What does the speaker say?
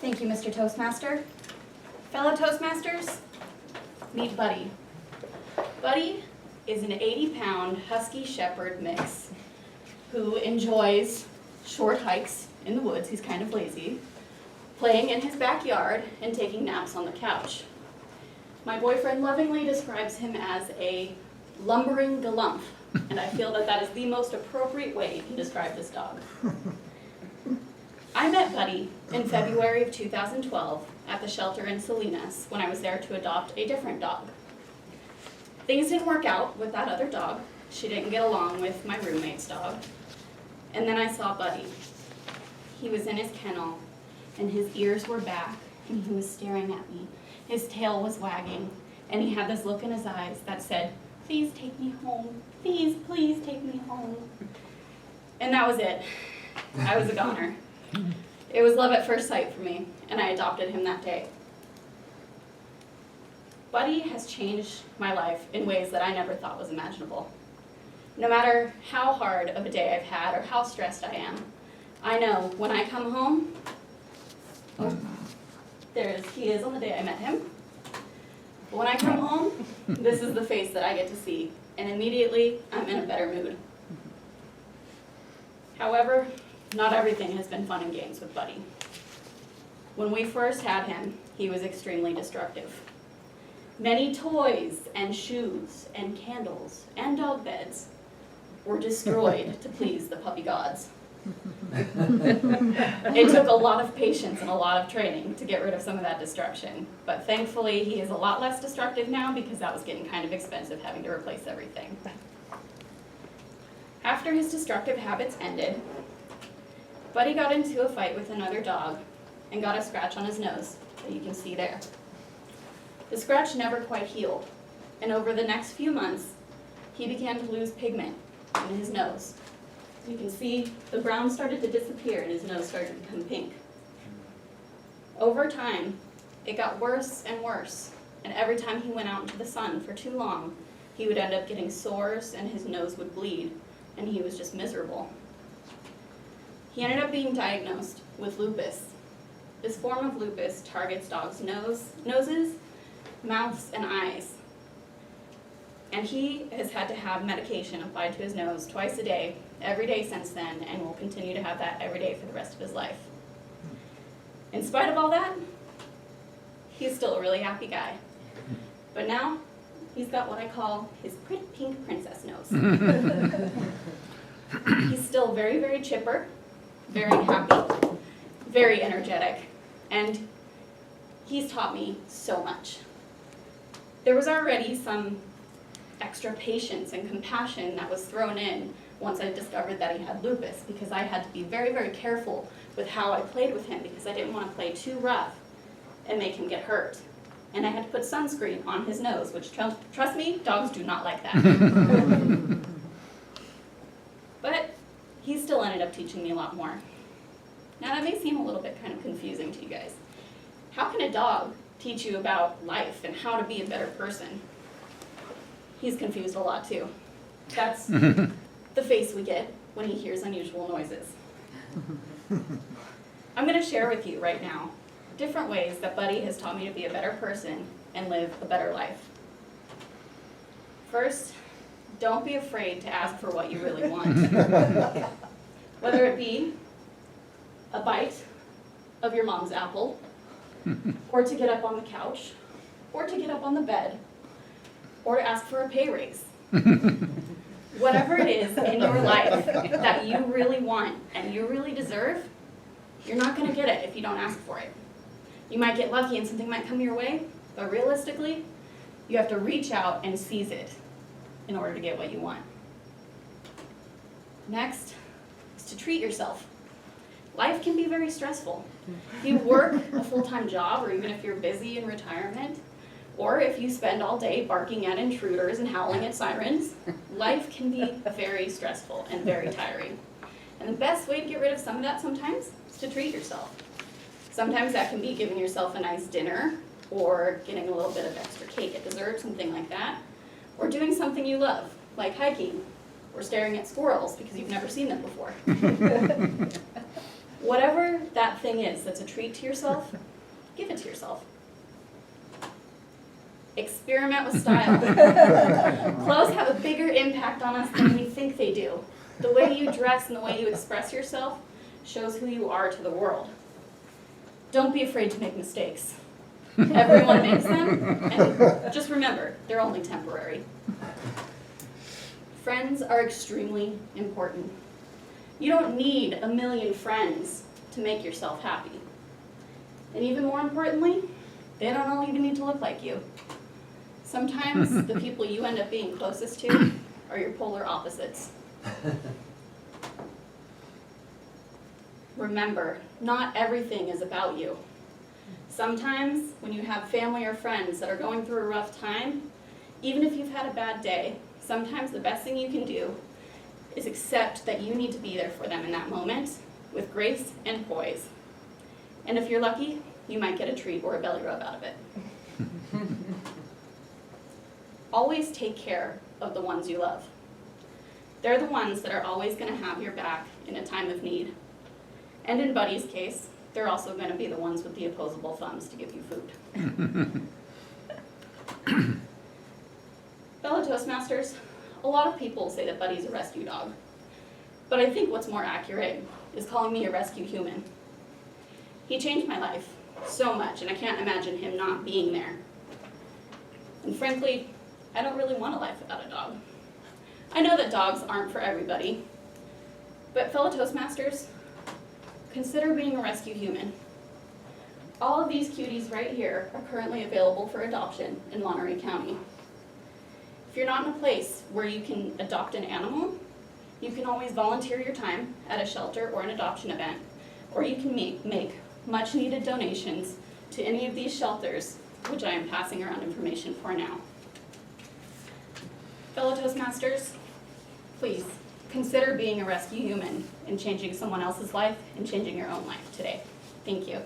Thank you, Mr. Toastmaster. Fellow Toastmasters, meet Buddy. Buddy is an 80-pound Husky Shepherd mix who enjoys short hikes in the woods, he's kind of lazy, playing in his backyard and taking naps on the couch. My boyfriend lovingly describes him as a lumbering galump, and I feel that that is the most appropriate way you can describe this dog. I met Buddy in February of 2012 at the shelter in Salinas when I was there to adopt a different dog. Things didn't work out with that other dog. She didn't get along with my roommate's dog. And then I saw Buddy. He was in his kennel, and his ears were back, and he was staring at me. His tail was wagging, and he had this look in his eyes that said, "Please take me home. Please, please take me home." And that was it. I was a goner. It was love at first sight for me, and I adopted him that day. Buddy has changed my life in ways that I never thought was imaginable. No matter how hard of a day I've had or how stressed I am, I know when I come home, he is on the day I met him. But when I come home, this is the face that I get to see, and immediately I'm in a better mood. However, not everything has been fun and games with Buddy. When we first had him, he was extremely destructive. Many toys and shoes and candles and dog beds were destroyed to please the puppy gods. It took a lot of patience and a lot of training to get rid of some of that destruction, but thankfully he is a lot less destructive now because that was getting kind of expensive having to replace everything. After his destructive habits ended, Buddy got into a fight with another dog and got a scratch on his nose that you can see there. The scratch never quite healed, and over the next few months, he began to lose pigment in his nose. You can see the brown started to disappear and his nose started to become pink. Over time, it got worse and worse, and every time he went out into the sun for too long, he would end up getting sores and his nose would bleed, and he was just miserable. He ended up being diagnosed with lupus. This form of lupus targets dogs' noses, mouths, and eyes. And he has had to have medication applied to his nose twice a day, every day since then, and will continue to have that every day for the rest of his life. In spite of all that, he's still a really happy guy. But now, he's got what I call his pretty pink princess nose. He's still very, very chipper, very happy, very energetic, and he's taught me so much. There was already some extra patience and compassion that was thrown in once I discovered that he had lupus, because I had to be very, very careful with how I played with him because I didn't want to play too rough and make him get hurt. And I had to put sunscreen on his nose, which, trust me, dogs do not like that. But he still ended up teaching me a lot more. Now that may seem a little bit kind of confusing to you guys. How can a dog teach you about life and how to be a better person? He's confused a lot too. That's the face we get when he hears unusual noises. I'm going to share with you right now different ways that Buddy has taught me to be a better person and live a better life. First, don't be afraid to ask for what you really want. Whether it be a bite of your mom's apple, or to get up on the couch, or to get up on the bed, or to ask for a pay raise. Whatever it is in your life that you really want and you really deserve, you're not going to get it if you don't ask for it. You might get lucky and something might come your way, but realistically, you have to reach out and seize it in order to get what you want. Next is to treat yourself. Life can be very stressful. If you work a full-time job, or even if you're busy in retirement, or if you spend all day barking at intruders and howling at sirens, life can be very stressful and very tiring. And the best way to get rid of some of that sometimes is to treat yourself. Sometimes that can be giving yourself a nice dinner, or getting a little bit of extra cake at dessert, something like that, or doing something you love, like hiking, or staring at squirrels because you've never seen them before. Whatever that thing is that's a treat to yourself, give it to yourself. Experiment with style. Clothes have a bigger impact on us than we think they do. The way you dress and the way you express yourself shows who you are to the world. Don't be afraid to make mistakes. Everyone makes them, and just remember, they're only temporary. Friends are extremely important. You don't need a million friends to make yourself happy. And even more importantly, they don't all even need to look like you. Sometimes the people you end up being closest to are your polar opposites. Remember, not everything is about you. Sometimes when you have family or friends that are going through a rough time, even if you've had a bad day, sometimes the best thing you can do is accept that you need to be there for them in that moment with grace and poise. And if you're lucky, you might get a treat or a belly rub out of it. Always take care of the ones you love. They're the ones that are always going to have your back in a time of need. And in Buddy's case, they're also going to be the ones with the opposable thumbs to give you food. Fellow Toastmasters, a lot of people say that Buddy's a rescue dog. But I think what's more accurate is calling me a rescue human. He changed my life so much, and I can't imagine him not being there. And frankly, I don't really want a life without a dog. I know that dogs aren't for everybody, but fellow Toastmasters, consider being a rescue human. All of these cuties right here are currently available for adoption in Monterey County. If you're not in a place where you can adopt an animal, you can always volunteer your time at a shelter or an adoption event, or you can make much needed donations to any of these shelters, which I am passing around information for now. Fellow Toastmasters, please consider being a rescue human and changing someone else's life and changing your own life today. Thank you.